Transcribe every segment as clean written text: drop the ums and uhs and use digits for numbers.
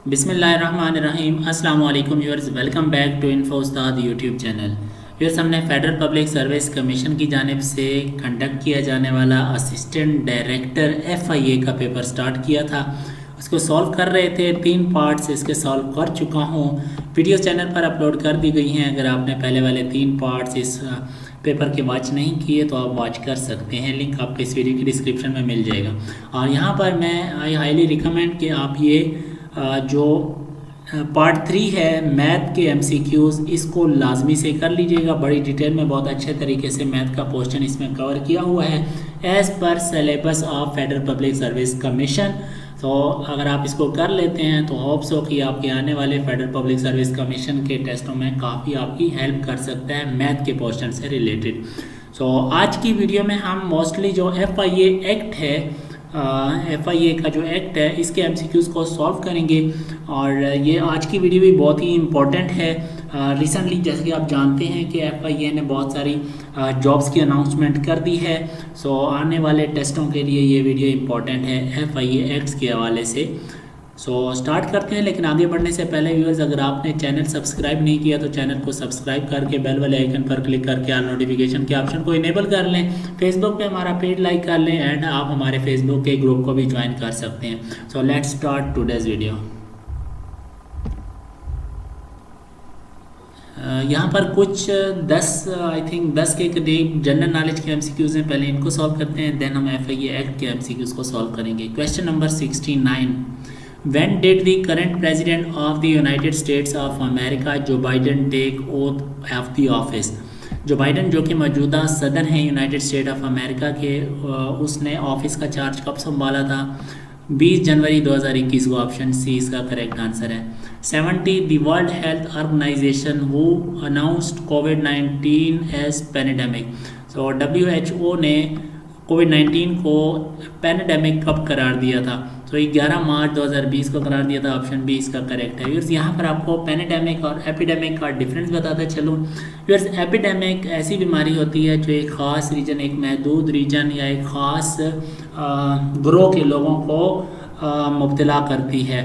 बिस्मिल्लाहिर्रहमानिर्रहीम। अस्सलाम वालेकुम viewers, welcome back to info Ustad YouTube channel. Viewers, हमने फेडरल पब्लिक सर्विस कमीशन की जानिब से कंडक्ट किया जाने वाला असिस्टेंट डायरेक्टर FIA का पेपर स्टार्ट किया था। उसको सॉल्व कर रहे थे, 3 पार्ट्स इसके सॉल्व कर चुका हूँ। वीडियोस चैनल पर अपलोड कर दी गई हैं। अगर आपने पहले वाले 3 पार्ट्स इस पेपर के वॉच नहीं किए तो आप वॉच कर सकते हैं। लिंक आपको इस वीडियो की डिस्क्रिप्शन में मिल जाएगा। और यहाँ पर मैं आई हाईली रिकमेंड कि आप ये जो पार्ट 3 है मैथ के MCQs, इसको लाजमी से कर लीजिएगा। बड़ी डिटेल में बहुत अच्छे तरीके से मैथ का पोर्शन इसमें कवर किया हुआ है as per syllabus of federal Public Service commission. तो अगर आप इसको कर लेते हैं तो होप्स हो कि आपके आने वाले फेडरल पब्लिक सर्विस कमीशन के टेस्टों में काफ़ी आपकी हेल्प कर सकता है मैथ के पोर्शन से रिलेटेड। सो आज की वीडियो में हम मोस्टली जो FIA एक्ट है, FIA का जो एक्ट है, इसके MCQs को सॉल्व करेंगे। और ये आज की वीडियो भी बहुत ही इम्पोर्टेंट है। रिसेंटली जैसे कि आप जानते हैं कि FIA ने बहुत सारी जॉब्स की अनाउंसमेंट कर दी है। सो आने वाले टेस्टों के लिए ये वीडियो इम्पोर्टेंट है FIA एक्ट्स के हवाले से। सो स्टार्ट करते हैं, लेकिन आगे बढ़ने से पहले व्यूअर्स, अगर आपने चैनल सब्सक्राइब नहीं किया तो चैनल को सब्सक्राइब करके बेल वाले आइकन पर क्लिक करके ऑल नोटिफिकेशन के ऑप्शन को इनेबल कर लें। फेसबुक पे हमारा पेज लाइक कर लें एंड आप हमारे फेसबुक के ग्रुप को भी ज्वाइन कर सकते हैं। So let's start today's video. यहाँ पर कुछ 10 के करीब जनरल नॉलेज के MCQs हैं। पहले इनको सॉल्व करते हैं, देन हम FIA एक्ट के MCQs को सॉल्व करेंगे। Question number 69, When did the current president of the United States of America, Joe Biden, take oath of the office? जो बाइडन जो कि मौजूदा सदर हैं यूनाइटेड स्टेट ऑफ अमेरिका के, उसने ऑफिस का चार्ज कब संभाला था? 20 जनवरी 2021 को ऑप्शन सी इसका करेक्ट आंसर है। 70, the World Health Organization who announced कोविड-19 एज पैंडेमिक। सो WHO ने कोविड-19 को पैंडेमिक कब करार दिया था? तो 11 मार्च 2020 को करार दिया था। ऑप्शन बी इसका करेक्ट है। व्यूअर्स, यहाँ पर आपको पैंडेमिक और एपिडेमिक का डिफरेंस बताता चलूँ। व्यूअर्स, एपिडेमिक ऐसी बीमारी होती है जो एक ख़ास रीजन, एक महदूद रीजन या एक ख़ास ग्रोह के लोगों को मुब्तला करती है,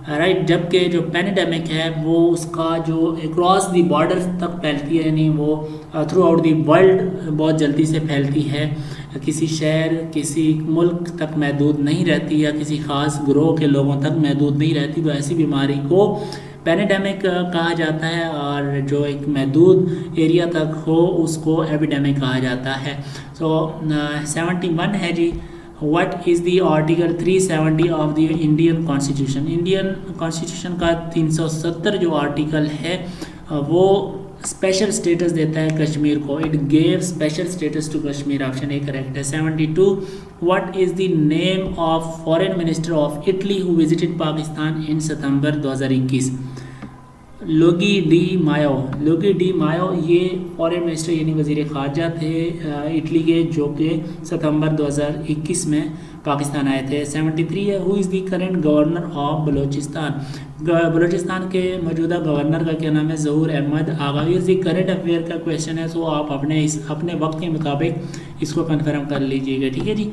राइट। जबकि जो पैंडेमिक है वो उसका जो अक्रॉस दी बॉर्डर तक फैलती है, यानी वो थ्रू आउट दी वर्ल्ड बहुत जल्दी से फैलती है। किसी शहर, किसी मुल्क तक महदूद नहीं रहती या किसी ख़ास ग्रोह के लोगों तक महदूद नहीं रहती। तो ऐसी बीमारी को पैंडेमिक कहा जाता है, और जो एक महदूद एरिया तक हो उसको एपिडेमिक कहा जाता है। सो 71 है जी, what is the article 370 of the Indian constitution? Indian constitution का 370 जो आर्टिकल है वो स्पेशल स्टेटस देता है कश्मीर को। It gave special status to Kashmir. Option A correct है। 72, what is the name of foreign minister of Italy who visited Pakistan in September 2021? Luigi Di Maio. Luigi Di Maio ये foreign minister यानी वज़ीर ख़ारजा थे Italy के, जो कि सितंबर 2021 में पाकिस्तान आए थे। 73 है, who is the current governor of Balochistan? Balochistan के मौजूदा गवर्नर का क्या नाम है? ज़हूर अहमद आगा। ये करंट अफेयर का क्वेश्चन है, सो आप अपने वक्त के मुताबिक इसको कन्फर्म कर लीजिएगा, ठीक है जी।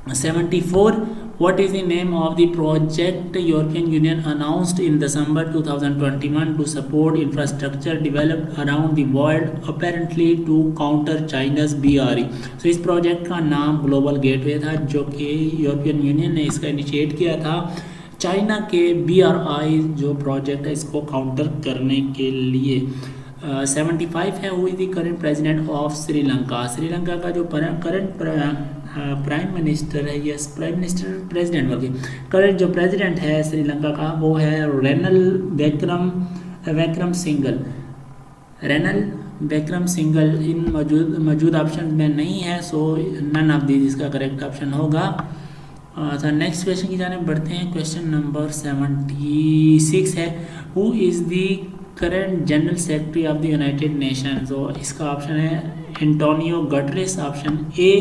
74, what is the name of the project European Union announced in December 2021 to support infrastructure developed around the world apparently to counter China's BRI? So इस प्रोजेक्ट का नाम ग्लोबल गेटवे था, जो कि यूरोपियन यूनियन ने इसका इनिशिएट किया था चाइना के BRI जो प्रोजेक्ट है इसको काउंटर करने के लिए। 75 है, who is the current president of Sri Lanka? Sri Lanka का जो करंट प्राइम मिनिस्टर है, यस प्राइम मिनिस्टर प्रेसिडेंट बल्कि करंट जो प्रेसिडेंट है श्रीलंका का वो है रेनल विक्रमसिंघे। रेनल विक्रमसिंघे इन मौजूद ऑप्शन में नहीं है, सो नन ऑफ दीज इसका करेक्ट ऑप्शन होगा। तो नेक्स्ट क्वेश्चन की जाने बढ़ते हैं। क्वेश्चन नंबर 76 है, who is the current general secretary of the United nation? तो इसका ऑप्शन है Antonio Guterres. Option A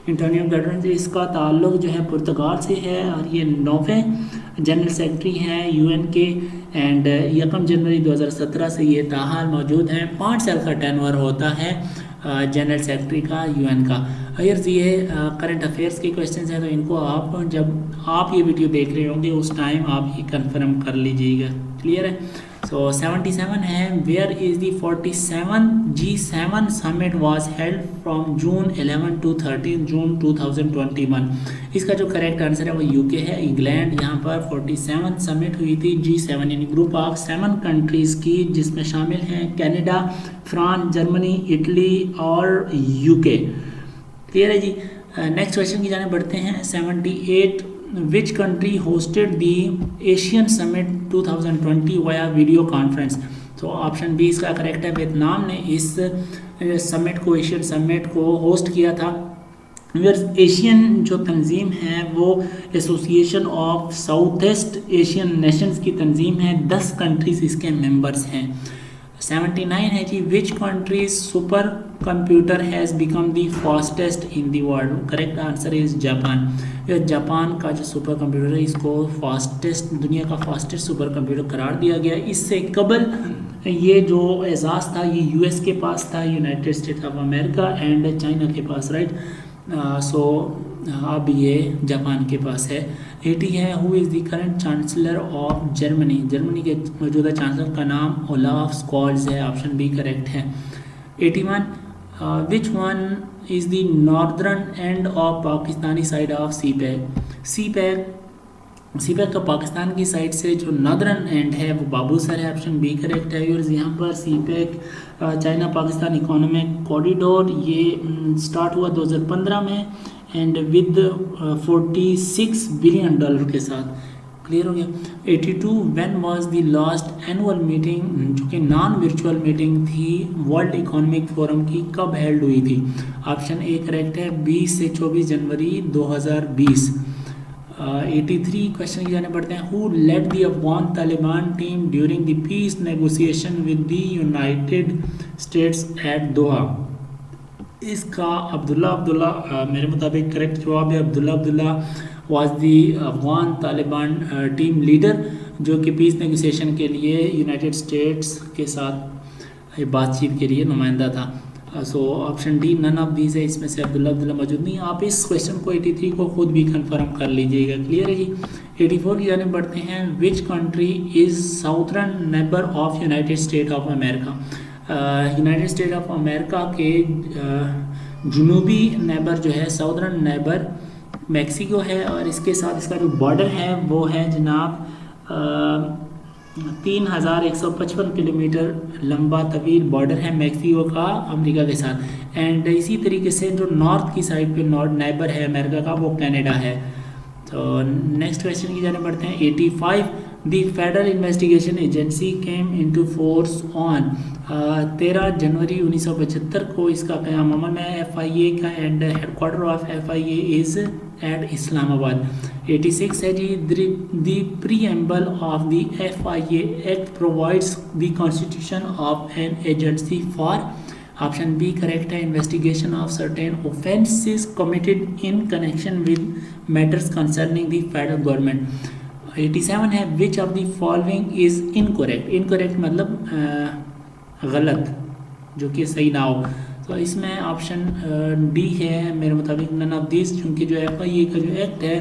Antonio Guterres. इसका ताल्लुक जो है पुर्तगाल से है और ये 9वें जनरल सेक्रेटरी हैं UN के, एंड 1 जनवरी 2017 से ये ताहाल मौजूद हैं। 5 साल का टेन्योर होता है जनरल सेक्रेटरी का UN का। अगर ये करंट अफेयर्स के क्वेश्चंस हैं तो इनको आप जब आप ये वीडियो देख रहे होंगे उस टाइम आप ये कंफर्म कर लीजिएगा। क्लियर है। सो 77 है, where is the 47 G7 summit was held from June 11 to 13 June 2021। इसका जो करेक्ट आंसर है वो यूके है, इंग्लैंड। यहाँ पर 47 समिट हुई थी G7 यानी ग्रुप ऑफ 7 कंट्रीज़ की, जिसमें शामिल हैं कनाडा, फ्रांस, जर्मनी, इटली और यूके। क्लियर है जी। नेक्स्ट क्वेश्चन की जाने बढ़ते हैं। 78 which country hosted the Asian summit 2020 via video conference. तो ऑप्शन बी इसका करेक्ट है, वियतनाम ने इस समिट को, एशियन समिट को होस्ट किया था। एशियन जो तंजीम है वो association of south east Asian Nations की तंजीम है, 10 कंट्रीज इसके मेंबर्स हैं। 79 है जी, which countries super computer has become the fastest in the world. Correct answer is Japan. Japan का जो सुपर कंप्यूटर है इसको फास्टेस्ट, दुनिया का फास्टेस्ट सुपर कंप्यूटर करार दिया गया। इससे कबल ये जो एजाज़ था ये यूएस के पास था, United states of America and China के पास, राइट। सो अब ये जापान के पास है। 80 है, who is the current chancellor of Germany. Germany के मौजूदा चांसलर का नाम ओलाफ स्कॉल्ज है, ऑप्शन बी करेक्ट है। 81 which one is the northern end of Pakistani side of CPEC. CPEC का पाकिस्तान की साइड से जो नॉर्दर्न एंड है वो बाबूसर है, ऑप्शन बी करेक्ट है। और यहाँ पर CPEC China Pakistan economic corridor ये स्टार्ट हुआ 2015 में एंड विद 46 बिलियन डॉलर के साथ। क्लियर हो गया। 82 when was the last annual meeting, जो कि नॉन वर्चुअल मीटिंग थी वर्ल्ड इकोनॉमिक फोरम की, कब हेल्ड हुई थी। ऑप्शन ए करेक्ट है, 20 से 24 जनवरी 2020। 83 क्वेश्चन की जाने पड़ते हैं। Who led the Afghan Taliban team during the peace negotiation with the United States at Doha. इसका अब्दुल्ला मेरे मुताबिक करेक्ट जवाब है। Abdullah was the Afghan Taliban team leader जो कि पीस नेगोशिएशन के लिए यूनाइटेड स्टेट्स के साथ बातचीत के लिए नुमाइंदा था। So option D none of these है, इसमें से अब्दुल्ला मौजूद नहीं। आप इस क्वेश्चन को 83 को खुद भी कंफर्म कर लीजिएगा। क्लियर है जी। 84 की जाने बढ़ते हैं। Which country is southern neighbour of United state of America. United state of America के जुनूबी नेबर जो है, साउदर्न नेबर मैक्सिको है, और इसके साथ इसका जो बॉर्डर है वो है जनाब 3155 किलोमीटर लंबा तवील बॉर्डर है मैक्सिको का अमेरिका के साथ। एंड इसी तरीके से जो नॉर्थ की साइड पे नॉर्थ नेबर है अमेरिका का वो कनाडा है। तो नेक्स्ट क्वेश्चन की जाने बढ़ते हैं। 85 the federal investigation agency came into force on 13 January 1975 को इसका क़याम अमल में FIA का and headquarter of FIA is at Islamabad. 86 है जी, the preamble of the FIA act provides the constitution of an agency for. Option B correct है, investigation of certain offences committed in connection with matters concerning the federal government. 87 है, which of the following is incorrect. Incorrect मतलब गलत, जो कि सही ना हो। तो इसमें ऑप्शन डी है मेरे मुताबिक नन ऑफ दिस, क्योंकि जो FIA का जो एक्ट है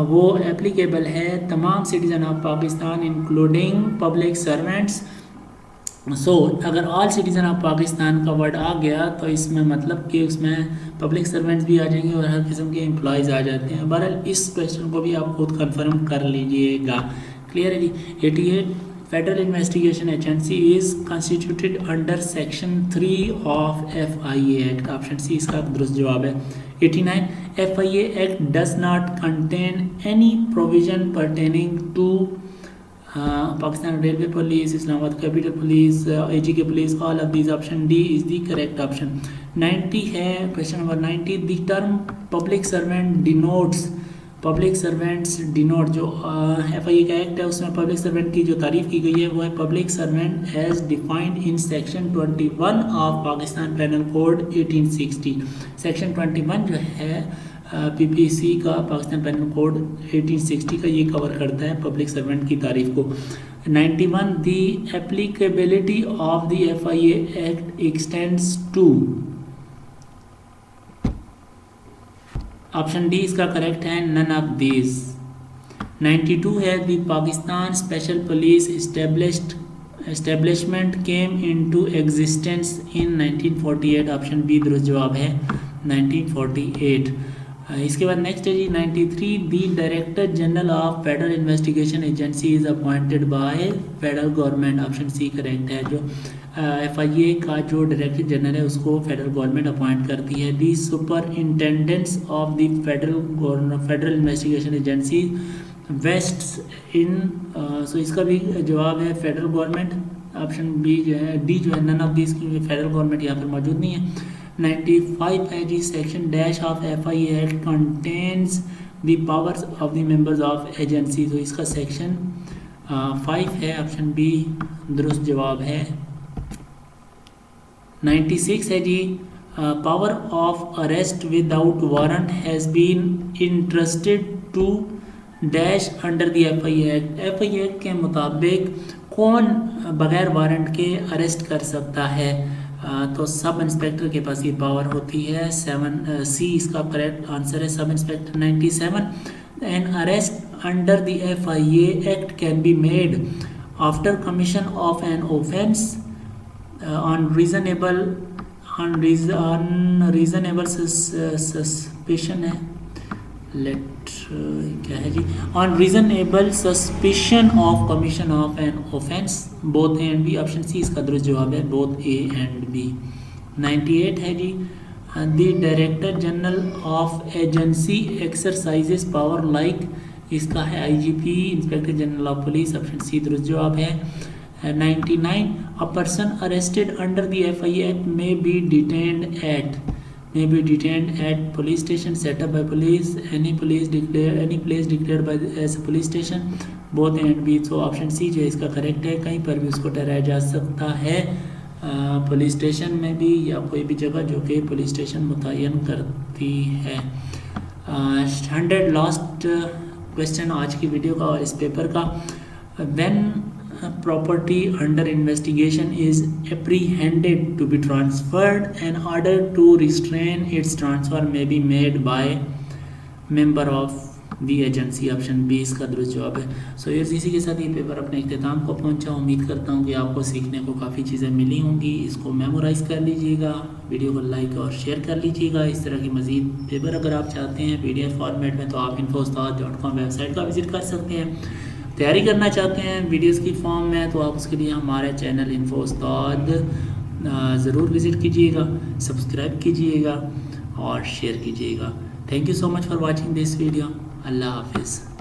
वो एप्लीकेबल है तमाम citizen of Pakistan including public servants. So अगर ऑल सिटीज़न ऑफ पाकिस्तान का वर्ड आ गया तो इसमें मतलब कि उसमें पब्लिक सर्वेंट्स भी आ जाएंगे और हर किस्म के एम्प्लॉयज़ आ जाते हैं। बहरहाल इस क्वेश्चन को भी आप खुद कंफर्म कर लीजिएगा। क्लियर है जी। 88 Federal investigation Agency is constituted under section 3 of FIA act. Option C इसका दुरुस्त जवाब है। 89 FIA act does not contain any provision pertaining to Pakistan Railway Police, Islamabad Capital Police, AG K police, all of these. Option D is the correct option. 90 है question number 90 the term public servant denotes. Public servants denote जो FIA का act है उसमें public servant की जो तारीफ की गई है वो है public servant as defined in section 21 of Pakistan Penal Code 1860। Section 21 जो है PPC का पाकिस्तान पेनल कोड 1860 का ये कवर करता है पब्लिक सर्वेंट की तारीफ को। 91 the applicability of the FIA act extends to. Option D इसका करेक्ट है, नन ऑफ दीज। 92 है the Pakistan Special Police Establishment came into existence in 1948। Option B दुरुस्त जवाब है 1948। इसके बाद नेक्स्ट है जी 93 the director general of Federal investigation Agency is appointed by federal government. Option C correct है। जो FIA का जो डायरेक्टर जनरल है उसको फेडरल गवर्नमेंट अपॉइंट करती है। The superintendents of the federal investigation agency vest in, so इसका भी जवाब है फेडरल गवर्नमेंट। ऑप्शन बी जो है, डी जो है नन ऑफ दिस, क्योंकि फेडरल गवर्नमेंट यहाँ पर मौजूद नहीं है। 95 है जी section dash of FIA act contains the powers of the members of agency. तो इसका सेक्शन 5 है, ऑप्शन बी दुरुस्त जवाब है। 96 है जी power of arrest without warrant has been interested to dash under the FIA act. FIA act के मुताबिक कौन बगैर वारंट के अरेस्ट कर सकता है? तो सब इंस्पेक्टर के पास ये पावर होती है। 7C इसका करेक्ट आंसर है, sub inspector. 97 an arrest under the FIA act can be made after commission of an offence on reasonable suspicion है, क्या है जी, on reasonable suspicion of commission of an offence, both A and B. Option C इसका दुरुस्त जवाब है, both A and B. 98 है जी the director general of agency exercises power like, इसका है IGP, inspector general of police. Option C दुरुस्त जवाब है। 99 a person arrested under the FIA act may be detained at police station set up by police, any place declared by as a police station, both A and B। so option C जो है इसका correct है। कहीं पर भी उसको ठहराया जा सकता है, पुलिस स्टेशन में भी या कोई भी जगह जो कि पुलिस स्टेशन मुतय्यन करती है। 100 लास्ट क्वेश्चन आज की वीडियो का और इस पेपर का। When property under investigation is apprehended to be transferred, an order to restrain its transfer may be made by member of the agency। Option B इसका दुरुस्त जवाब है। सो इसी के साथ ये पेपर अपने इख्तिताम को पहुंचा। उम्मीद करता हूँ कि आपको सीखने को काफ़ी चीज़ें मिली होंगी। इसको मेमोराइज़ कर लीजिएगा, वीडियो को लाइक और शेयर कर लीजिएगा। इस तरह की मज़ीद पेपर अगर आप चाहते हैं PDF फॉर्मेट में तो आप infostad.com वेबसाइट का विज़िट कर सकते हैं। तैयारी करना चाहते हैं वीडियोस की फॉर्म में तो आप उसके लिए हमारे चैनल इन्फो उस्ताद ज़रूर विज़िट कीजिएगा, सब्सक्राइब कीजिएगा और शेयर कीजिएगा। Thank you so much for watching this video. अल्लाह हाफिज़।